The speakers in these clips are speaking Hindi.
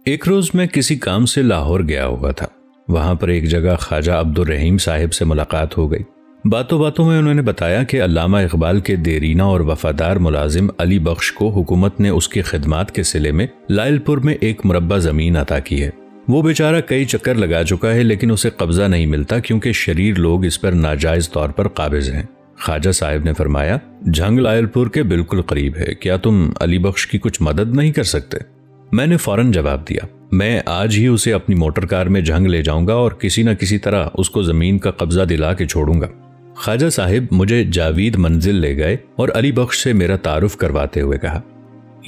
एक रोज मैं किसी काम से लाहौर गया हुआ था। वहां पर एक जगह ख्वाजा अब्दुल रहीम साहिब से मुलाकात हो गई। बातों बातों में उन्होंने बताया कि अल्लामा इकबाल के देरीना और वफादार मुलाजिम अली बख्श को हुकूमत ने उसकी खिदमात के सिले में लायलपुर में एक मुरब्बा जमीन अता की है। वो बेचारा कई चक्कर लगा चुका है, लेकिन उसे कब्जा नहीं मिलता क्योंकि शरीर लोग इस पर नाजायज तौर पर काबिज हैं। ख्वाजा साहिब ने फरमाया, झंग लायलपुर के बिल्कुल करीब है, क्या तुम अली बख्श की कुछ मदद नहीं कर सकते? मैंने फौरन जवाब दिया, मैं आज ही उसे अपनी मोटर कार में झंग ले जाऊंगा और किसी न किसी तरह उसको जमीन का कब्जा दिला के छोड़ूंगा। ख्वाजा साहिब मुझे जावीद मंजिल ले गए और अली बख्श से मेरा तारुफ करवाते हुए कहा,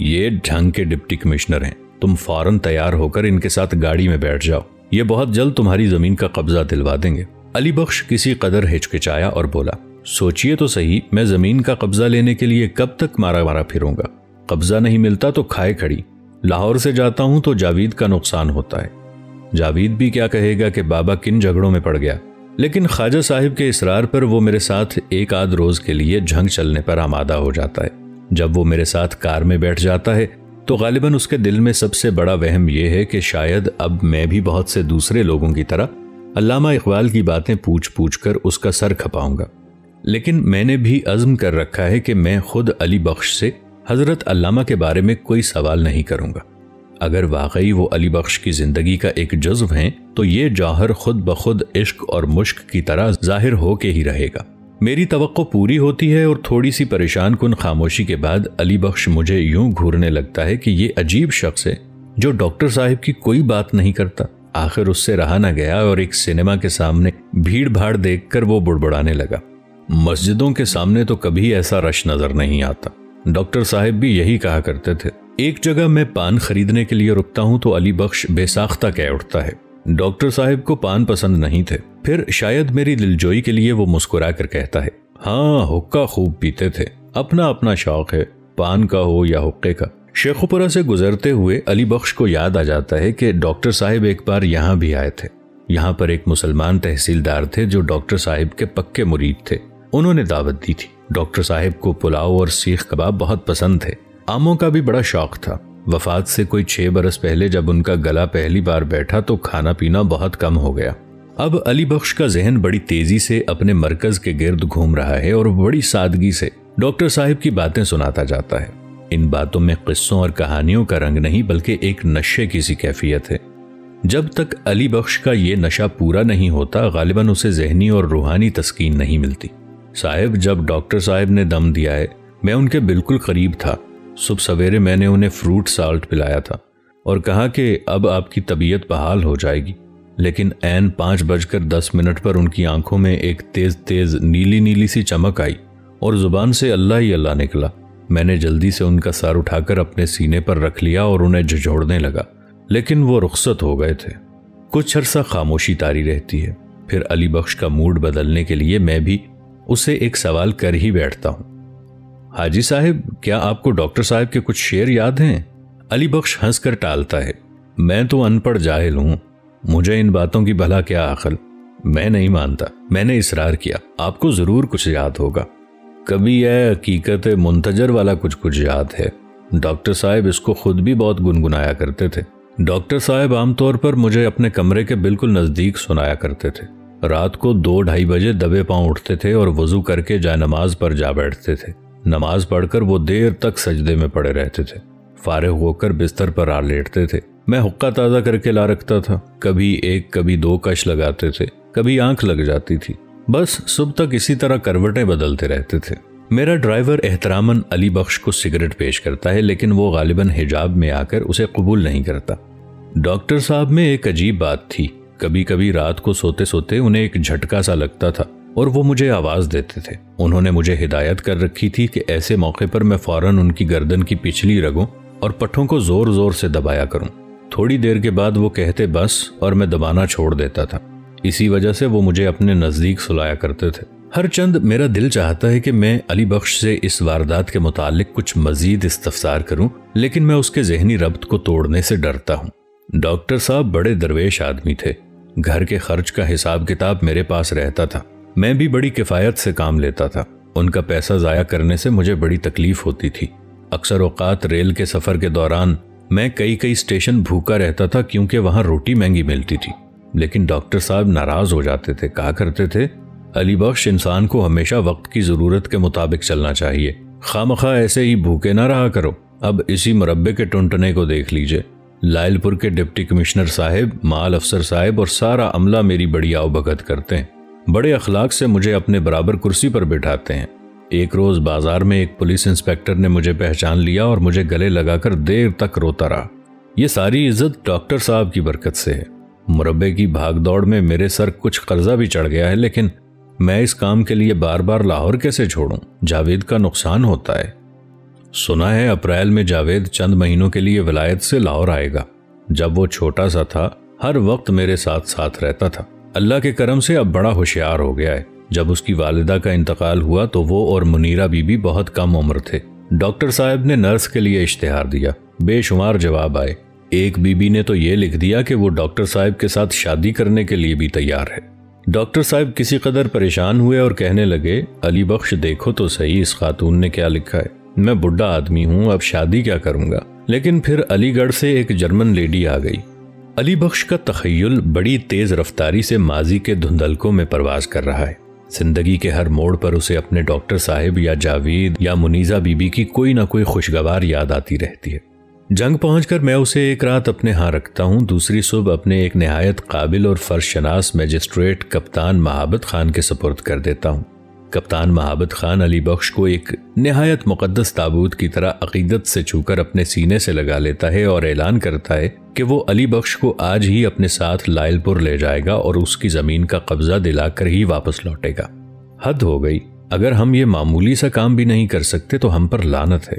ये झंग के डिप्टी कमिश्नर हैं, तुम फौरन तैयार होकर इनके साथ गाड़ी में बैठ जाओ, ये बहुत जल्द तुम्हारी जमीन का कब्जा दिलवा देंगे। अली बख्श किसी कदर हिचकिचाया और बोला, सोचिए तो सही, मैं जमीन का कब्जा लेने के लिए कब तक मारा मारा फिरूंगा? कब्जा नहीं मिलता तो खाए खड़ी। लाहौर से जाता हूं तो जावीद का नुकसान होता है। जावीद भी क्या कहेगा कि बाबा किन झगड़ों में पड़ गया। लेकिन ख्वाजा साहिब के इसरार पर वो मेरे साथ एक आध रोज के लिए झंग चलने पर आमादा हो जाता है। जब वो मेरे साथ कार में बैठ जाता है तो गालिबन उसके दिल में सबसे बड़ा वहम यह है कि शायद अब मैं भी बहुत से दूसरे लोगों की तरह अल्लामा इकबाल की बातें पूछ पूछ कर उसका सर खपाऊंगा। लेकिन मैंने भी अज़्म कर रखा है कि मैं खुद अली बख्श से हजरत अल्लामा के बारे में कोई सवाल नहीं करूंगा। अगर वाकई वो अली बख्श की जिंदगी का एक जज्व हैं तो ये जौहर खुद ब खुद इश्क और मुश्क की तरह जाहिर हो के ही रहेगा। मेरी तवक्को पूरी होती है और थोड़ी सी परेशान कुन खामोशी के बाद अली बख्श मुझे यूं घूरने लगता है कि ये अजीब शख्स है जो डॉक्टर साहिब की कोई बात नहीं करता। आखिर उससे रहा न गया और एक सिनेमा के सामने भीड़ भाड़ देखकर वो बुड़बुड़ाने लगा, मस्जिदों के सामने तो कभी ऐसा रश नजर नहीं आता। डॉक्टर साहिब भी यही कहा करते थे। एक जगह मैं पान खरीदने के लिए रुकता हूं तो अली बख्श बेसाख्ता कह उठता है, डॉक्टर साहिब को पान पसंद नहीं थे। फिर शायद मेरी दिलजोई के लिए वो मुस्कुरा कर कहता है, हाँ हुक्का खूब पीते थे, अपना अपना शौक है, पान का हो या हुक्के का। शेखुपुरा से गुजरते हुए अली बख्श को याद आ जाता है कि डॉक्टर साहिब एक बार यहाँ भी आए थे। यहाँ पर एक मुसलमान तहसीलदार थे जो डॉक्टर साहिब के पक्के मुरीद थे। उन्होंने दावत दी थी। डॉक्टर साहिब को पुलाव और सीख कबाब बहुत पसंद थे। आमों का भी बड़ा शौक था। वफात से कोई 6 बरस पहले जब उनका गला पहली बार बैठा तो खाना पीना बहुत कम हो गया। अब अली बख्श का जहन बड़ी तेजी से अपने मरकज के गिर्द घूम रहा है और बड़ी सादगी से डॉक्टर साहिब की बातें सुनाता जाता है। इन बातों में किस्सों और कहानियों का रंग नहीं बल्कि एक नशे की सी कैफियत है। जब तक अली बख्श का ये नशा पूरा नहीं होता गालिबन उसे जहनी और रूहानी तस्कीन नहीं मिलती। साहिब, जब डॉक्टर साहिब ने दम दिया है मैं उनके बिल्कुल करीब था। सुबह सवेरे मैंने उन्हें फ्रूट साल्ट पिलाया था और कहा कि अब आपकी तबीयत बहाल हो जाएगी। लेकिन ऐन 5:10 पर उनकी आंखों में एक तेज तेज नीली नीली सी चमक आई और जुबान से अल्लाह ही अल्लाह निकला। मैंने जल्दी से उनका सर उठाकर अपने सीने पर रख लिया और उन्हें झंझोड़ने लगा, लेकिन वो रुखसत हो गए थे। कुछ अरसा खामोशी तारी रहती है। फिर अली बख्श का मूड बदलने के लिए मैं भी उसे एक सवाल कर ही बैठता हूं, हाजी साहब, क्या आपको डॉक्टर साहब के कुछ शेर याद हैं? अली बख्श हंसकर टालता है, मैं तो अनपढ़ जाहिल हूं, मुझे इन बातों की भला क्या अकल। मैं नहीं मानता। मैंने इसरार किया, आपको जरूर कुछ याद होगा। कभी यह हकीकत मुंतजर वाला कुछ कुछ याद है। डॉक्टर साहब इसको खुद भी बहुत गुनगुनाया करते थे। डॉक्टर साहब आमतौर पर मुझे अपने कमरे के बिल्कुल नजदीक सुनाया करते थे। रात को 2-2:30 बजे दबे पांव उठते थे और वजू करके जाए नमाज पर जा बैठते थे। नमाज पढ़कर वो देर तक सजदे में पड़े रहते थे। फारिग होकर बिस्तर पर आ लेटते थे। मैं हुक्का ताज़ा करके ला रखता था। कभी 1 कभी 2 कश लगाते थे, कभी आंख लग जाती थी। बस सुबह तक इसी तरह करवटें बदलते रहते थे। मेरा ड्राइवर एहतरामन अली बख्श को सिगरेट पेश करता है, लेकिन वो गालिबन हिजाब में आकर उसे कबूल नहीं करता। डॉक्टर साहब में एक अजीब बात थी। कभी कभी रात को सोते सोते उन्हें एक झटका सा लगता था और वो मुझे आवाज देते थे। उन्होंने मुझे हिदायत कर रखी थी कि ऐसे मौके पर मैं फौरन उनकी गर्दन की पिछली रगों और पट्ठों को जोर जोर से दबाया करूं। थोड़ी देर के बाद वो कहते बस, और मैं दबाना छोड़ देता था। इसी वजह से वो मुझे अपने नजदीक सुलाया करते थे। हर चंद मेरा दिल चाहता है कि मैं अली बख्श से इस वारदात के मुतालिक कुछ मजीद इस्तफसार करूं, लेकिन मैं उसके जहनी रब्त को तोड़ने से डरता हूं। डॉक्टर साहब बड़े दरवेश आदमी थे। घर के खर्च का हिसाब किताब मेरे पास रहता था। मैं भी बड़ी किफायत से काम लेता था। उनका पैसा जाया करने से मुझे बड़ी तकलीफ होती थी। अक्सर औकात रेल के सफर के दौरान मैं कई कई स्टेशन भूखा रहता था क्योंकि वहां रोटी महंगी मिलती थी, लेकिन डॉक्टर साहब नाराज हो जाते थे। कहा करते थे, अली बख्श, इंसान को हमेशा वक्त की जरूरत के मुताबिक चलना चाहिए, खामखा ऐसे ही भूखे ना रहा करो। अब इसी मुरब्बे के टुनटने को देख लीजिए। लायलपुर के डिप्टी कमिश्नर साहब, माल अफसर साहब और सारा अमला मेरी बड़ी आवभगत करते हैं। बड़े अखलाक से मुझे अपने बराबर कुर्सी पर बिठाते हैं। एक रोज बाजार में एक पुलिस इंस्पेक्टर ने मुझे पहचान लिया और मुझे गले लगाकर देर तक रोता रहा। ये सारी इज्जत डॉक्टर साहब की बरकत से है। मुरब्बे की भागदौड़ में मेरे सर कुछ कर्जा भी चढ़ गया है, लेकिन मैं इस काम के लिए बार बार लाहौर कैसे छोड़ूं? जावेद का नुकसान होता है। सुना है अप्रैल में जावेद चंद महीनों के लिए विलायत से लाहौर आएगा। जब वो छोटा सा था हर वक्त मेरे साथ साथ रहता था। अल्लाह के करम से अब बड़ा होशियार हो गया है। जब उसकी वालिदा का इंतकाल हुआ तो वो और मुनीरा बीबी बहुत कम उम्र थे। डॉक्टर साहब ने नर्स के लिए इश्तिहार दिया। बेशुमार जवाब आए। एक बीबी ने तो ये लिख दिया कि वो डॉक्टर साहब के साथ शादी करने के लिए भी तैयार है। डॉक्टर साहब किसी कदर परेशान हुए और कहने लगे, अली बख्श, देखो तो सही इस खातून ने क्या लिखा है। मैं बुढ़ा आदमी हूं, अब शादी क्या करूंगा। लेकिन फिर अलीगढ़ से एक जर्मन लेडी आ गई। अली बख्श का तखय्युल बड़ी तेज रफ्तारी से माजी के धुंधलकों में परवाज कर रहा है। जिंदगी के हर मोड़ पर उसे अपने डॉक्टर साहब या जावेद या मुनीजा बीबी की कोई ना कोई खुशगवार याद आती रहती है। जंग पहुंचकर मैं उसे एक रात अपने यहाँ रखता हूँ। दूसरी सुबह अपने एक निहायत काबिल और फर्शनास मजिस्ट्रेट कप्तान महाबत खान के सपुर्द कर देता हूँ। कप्तान महाबत खान अली बख्श को एक निहायत मुकद्दस ताबूत की तरह अकीदत से छूकर अपने सीने से लगा लेता है और ऐलान करता है कि वो अली बख्श को आज ही अपने साथ लायलपुर ले जाएगा और उसकी जमीन का कब्जा दिलाकर ही वापस लौटेगा। हद हो गई। अगर हम ये मामूली सा काम भी नहीं कर सकते तो हम पर लानत है।